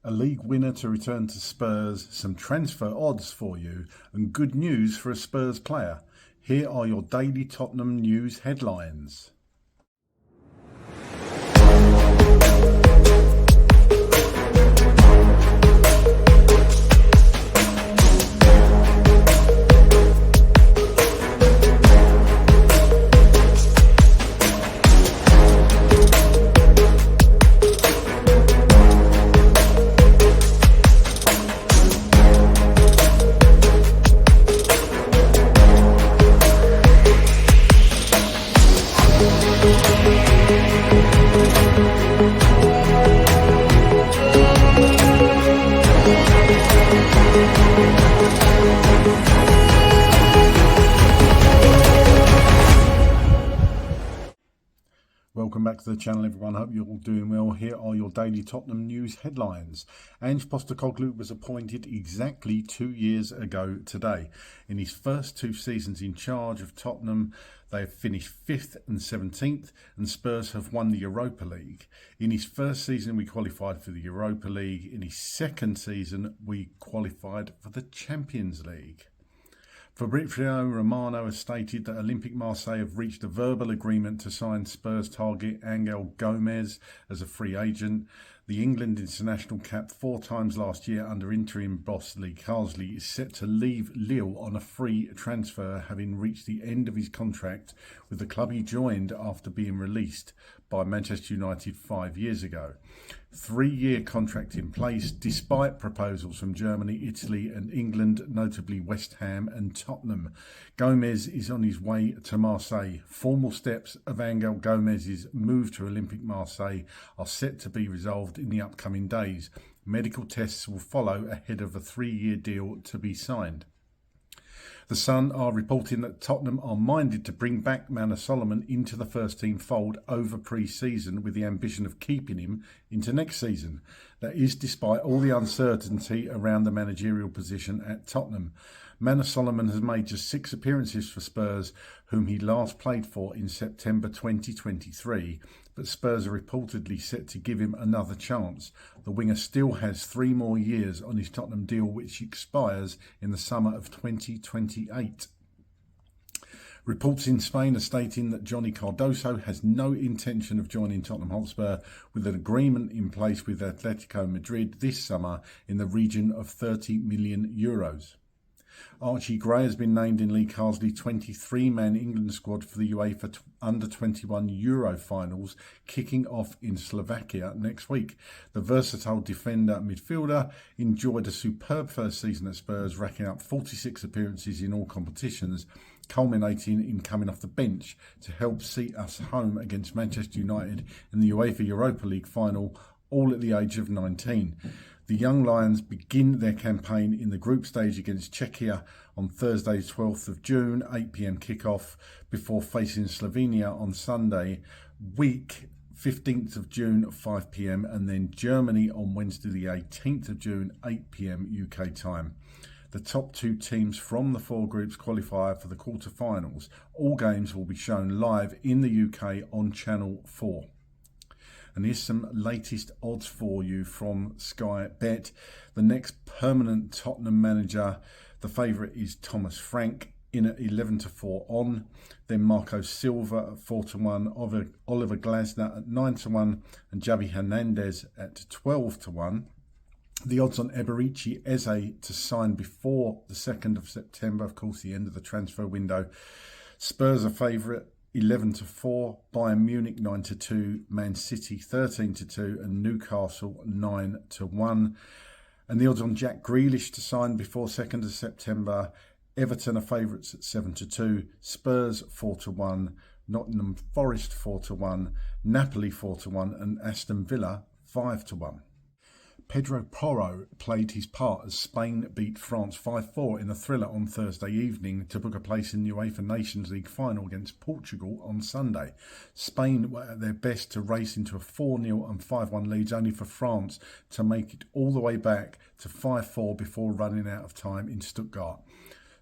A league winner to return to Spurs, some transfer odds for you, and good news for a Spurs player. Here are your daily Tottenham news headlines. Welcome back to the channel, everyone. Hope you're all doing well. Here are your daily Tottenham news headlines. Ange was appointed exactly 2 years ago today. In his first 2 seasons in charge of Tottenham, they have finished 5th and 17th, and Spurs have won the Europa League. In his first season, we qualified for the Europa League. In his second season, we qualified for the Champions League. Fabrizio Romano has stated that Olympique Marseille have reached a verbal agreement to sign Spurs target Ange Gomes as a free agent. The England international, capped 4 times last year under interim boss Lee Carsley, is set to leave Lille on a free transfer, having reached the end of his contract with the club he joined after being released by Manchester United 5 years ago. 3-year contract in place, despite proposals from Germany, Italy and England, notably West Ham and Tottenham. Gomes is on his way to Marseille. Formal steps of Angel Gomes's move to Olympique Marseille are set to be resolved in the upcoming days. Medical tests will follow ahead of a 3-year deal to be signed. The Sun are reporting that Tottenham are minded to bring back Manor Solomon into the first team fold over pre-season, with the ambition of keeping him into next season. That is despite all the uncertainty around the managerial position at Tottenham. Manor Solomon has made just 6 appearances for Spurs, whom he last played for in September 2023, but Spurs are reportedly set to give him another chance. The winger still has 3 more years on his Tottenham deal, which expires in the summer of 2028. Reports in Spain are stating that Johnny Cardoso has no intention of joining Tottenham Hotspur, with an agreement in place with Atletico Madrid this summer in the region of €30 million. Archie Gray has been named in Lee Carsley's 23-man England squad for the UEFA Under-21 Euro finals, kicking off in Slovakia next week. The versatile defender midfielder enjoyed a superb first season at Spurs, racking up 46 appearances in all competitions, culminating in coming off the bench to help see us home against Manchester United in the UEFA Europa League final, all at the age of 19. The Young Lions begin their campaign in the group stage against Czechia on Thursday 12th of June, 8 p.m. kickoff, before facing Slovenia on Sunday week 15th of June 5 p.m. and then Germany on Wednesday the 18th of June 8 p.m. UK time. The top 2 teams from the 4 groups qualify for the quarter-finals. All games will be shown live in the UK on Channel 4. And here's some latest odds for you from Sky Bet. The next permanent Tottenham manager, the favourite is Thomas Frank, in at 11-4 on. Then Marco Silva at 4-1, Oliver Glasner at 9-1, and Javi Hernandez at 12-1. The odds on Eberici Eze to sign before the 2nd of September, of course, the end of the transfer window. Spurs are favourite 11-4, Bayern Munich 9-2, Man City 13-2, and Newcastle 9-1. And the odds on Jack Grealish to sign before 2nd of September, Everton are favourites at 7-2, Spurs 4-1, Nottingham Forest 4-1, Napoli 4-1, and Aston Villa 5-1. Pedro Porro played his part as Spain beat France 5-4 in a thriller on Thursday evening to book a place in the UEFA Nations League final against Portugal on Sunday. Spain were at their best to race into a 4-0 and 5-1 leads, only for France to make it all the way back to 5-4 before running out of time in Stuttgart.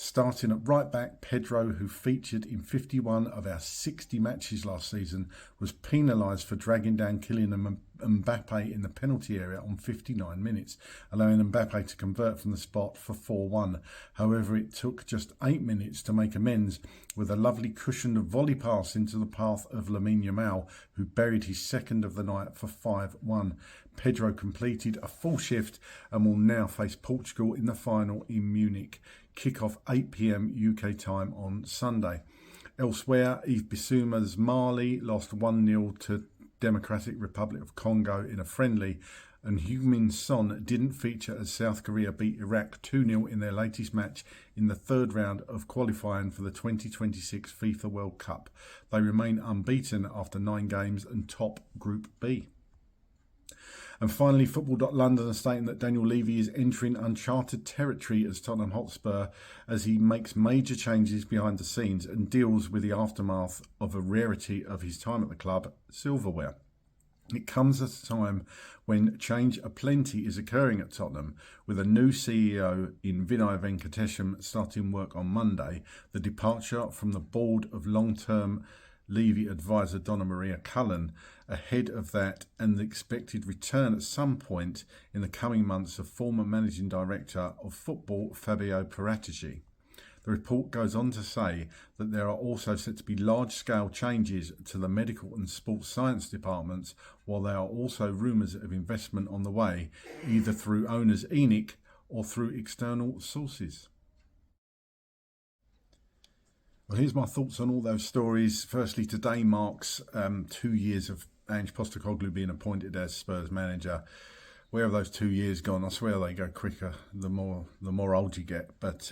Starting at right back, Pedro, who featured in 51 of our 60 matches last season, was penalised for dragging down Kylian Mbappe in the penalty area on 59 minutes, allowing Mbappe to convert from the spot for 4-1. However, it took just 8 minutes to make amends with a lovely cushioned volley pass into the path of Lamine Yamal, who buried his second of the night for 5-1. Pedro completed a full shift and will now face Portugal in the final in Munich. Kick-off 8 p.m. UK time on Sunday. Elsewhere, Yves Bissouma's Mali lost 1-0 to Democratic Republic of Congo in a friendly, and Heung-min Son didn't feature as South Korea beat Iraq 2-0 in their latest match in the third round of qualifying for the 2026 FIFA World Cup. They remain unbeaten after 9 games and top Group B. And finally, Football.London are stating that Daniel Levy is entering uncharted territory as Tottenham Hotspur as he makes major changes behind the scenes and deals with the aftermath of a rarity of his time at the club, silverware. It comes at a time when change aplenty is occurring at Tottenham, with a new CEO in Vinay Venkatesham starting work on Monday, the departure from the board of long-term Levy advisor Donna Maria Cullen, ahead of that, and the expected return at some point in the coming months of former managing director of football Fabio Paratici. The report goes on to say that there are also set to be large-scale changes to the medical and sports science departments, while there are also rumours of investment on the way, either through owners ENIC or through external sources. Well, here's my thoughts on all those stories. Firstly, today marks 2 years of Ange Postecoglou being appointed as Spurs manager. Where have those 2 years gone? I swear they go quicker the more old you get. But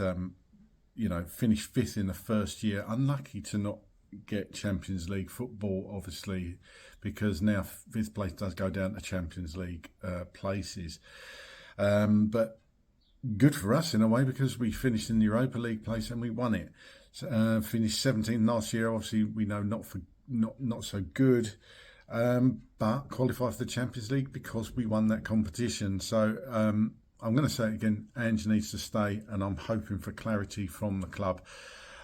finished 5th in the first year. Unlucky to not get Champions League football, obviously, because now 5th place does go down to Champions League places. But good for us in a way, because we finished in the Europa League place and we won it. Finished 17th last year. Obviously, we know not so good, but qualified for the Champions League because we won that competition. So I'm going to say it again: Ange needs to stay, and I'm hoping for clarity from the club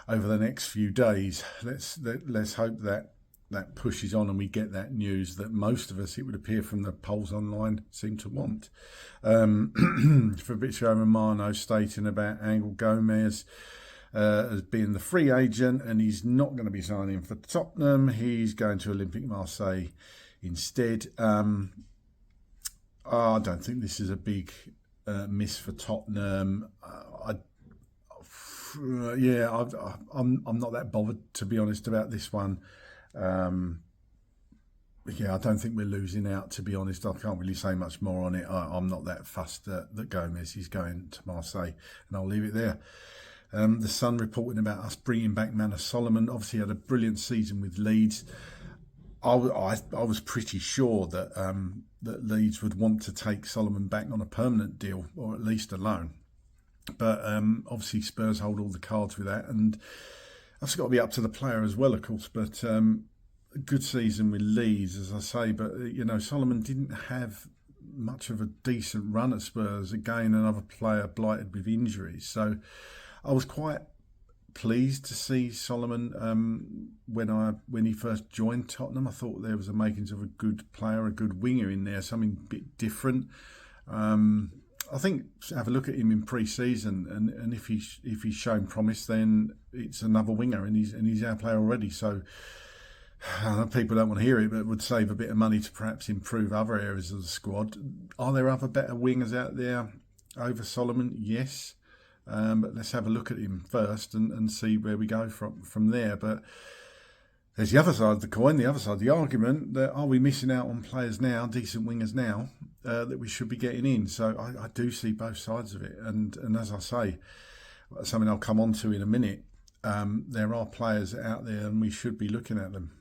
over the next few days. Let's hope that pushes on and we get that news that most of us, it would appear from the polls online, seem to want. Fabrizio Romano stating about Angel Gomes as being the free agent, and he's not going to be signing for Tottenham. He's going to Olympique Marseille instead. I don't think this is a big miss for Tottenham. I'm not that bothered, to be honest, about this one. I don't think we're losing out, to be honest. I can't really say much more on it. I'm not that fussed that Gomes is going to Marseille, and I'll leave it there. The Sun reporting about us bringing back Manus Solomon. Obviously had a brilliant season with Leeds. I was pretty sure that Leeds would want to take Solomon back on a permanent deal, or at least a loan. But obviously Spurs hold all the cards with that, and that's got to be up to the player as well, of course. But a good season with Leeds, as I say. But Solomon didn't have much of a decent run at Spurs. Again, another player blighted with injuries. So I was quite pleased to see Solomon when he first joined Tottenham. I thought there was the makings of a good player, a good winger in there, something a bit different. I think have a look at him in pre-season, and if he's shown promise, then it's another winger, and he's our player already. So people don't want to hear it, but it would save a bit of money to perhaps improve other areas of the squad. Are there other better wingers out there over Solomon? Yes. But let's have a look at him first and see where we go from there. But there's the other side of the coin, the other side of the argument, that are we missing out on players now, decent wingers now, that we should be getting in? So I do see both sides of it. And as I say, something I'll come on to in a minute, there are players out there and we should be looking at them.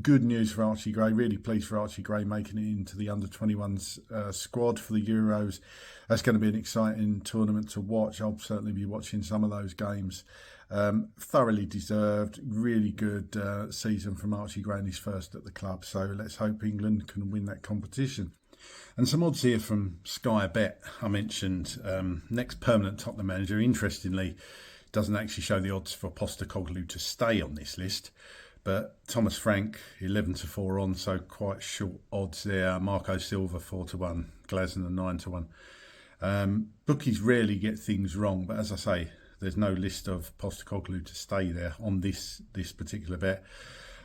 Good news for Archie Gray. Really pleased for Archie Gray making it into the under-21s squad for the Euros. That's going to be an exciting tournament to watch. I'll certainly be watching some of those games. Thoroughly deserved. Really good season from Archie Gray in his first at the club. So let's hope England can win that competition. And some odds here from Sky Bet. I mentioned next permanent Tottenham manager. Interestingly, doesn't actually show the odds for Postecoglou to stay on this list. But Thomas Frank, 11-4 on, so quite short odds there. Marco Silva, 4-1. Glasner, 9-1. Bookies rarely get things wrong, but as I say, there's no list of Postecoglou to stay there on this particular bet.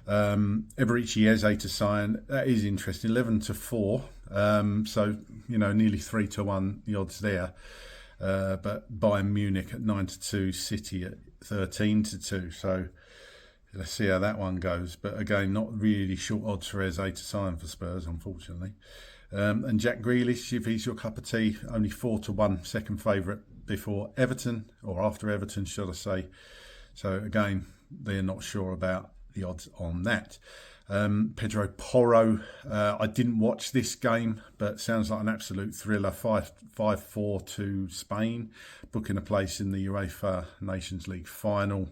Eberici Eze to sign, that is interesting, 11-4. So, nearly 3-1 the odds there. But Bayern Munich at 9-2, City at 13-2. So let's see how that one goes. But again, not really short odds for Eze to sign for Spurs, unfortunately. And Jack Grealish, if he's your cup of tea, only 4-1, second favourite before Everton, or after Everton, should I say. So again, they're not sure about the odds on that. Pedro Porro, I didn't watch this game, but sounds like an absolute thriller. 5-4 to Spain, booking a place in the UEFA Nations League final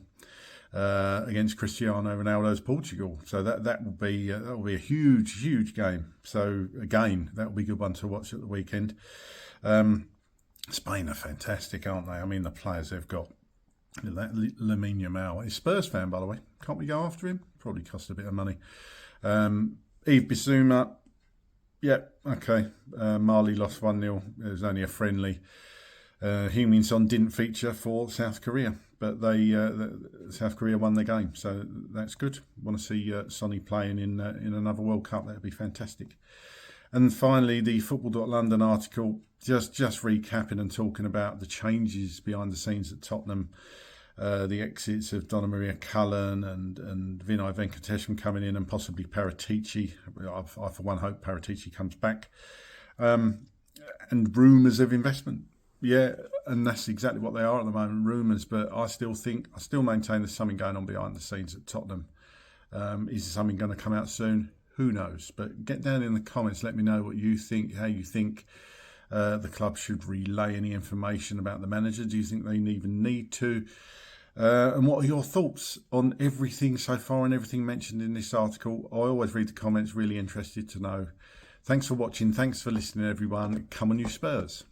against Cristiano Ronaldo's Portugal. So that will be a huge game. So again, that will be a good one to watch at the weekend. Spain are fantastic, aren't they? I mean, the players they've got. That Lamine Yamal, he's a Spurs fan, by the way. Can't we go after him? Probably cost a bit of money. Yves Bissouma, yeah, okay. Mali lost 1-0. It was only a friendly. Heung-min Son didn't feature for South Korea, but South Korea won the game, so that's good. Want to see Sonny playing in another World Cup. That would be fantastic. And finally, the Football.London article, just recapping and talking about the changes behind the scenes at Tottenham, the exits of Donna Maria Cullen and Vinay Venkatesham coming in, and possibly Paratici. I for one hope Paratici comes back. And rumours of investment. Yeah, and that's exactly what they are at the moment, rumours. But I still maintain there's something going on behind the scenes at Tottenham. Is something going to come out soon? Who knows? But get down in the comments, let me know what you think, how you think the club should relay any information about the manager. Do you think they even need to? And what are your thoughts on everything so far and everything mentioned in this article? I always read the comments, really interested to know. Thanks for watching. Thanks for listening, everyone. Come on, you Spurs.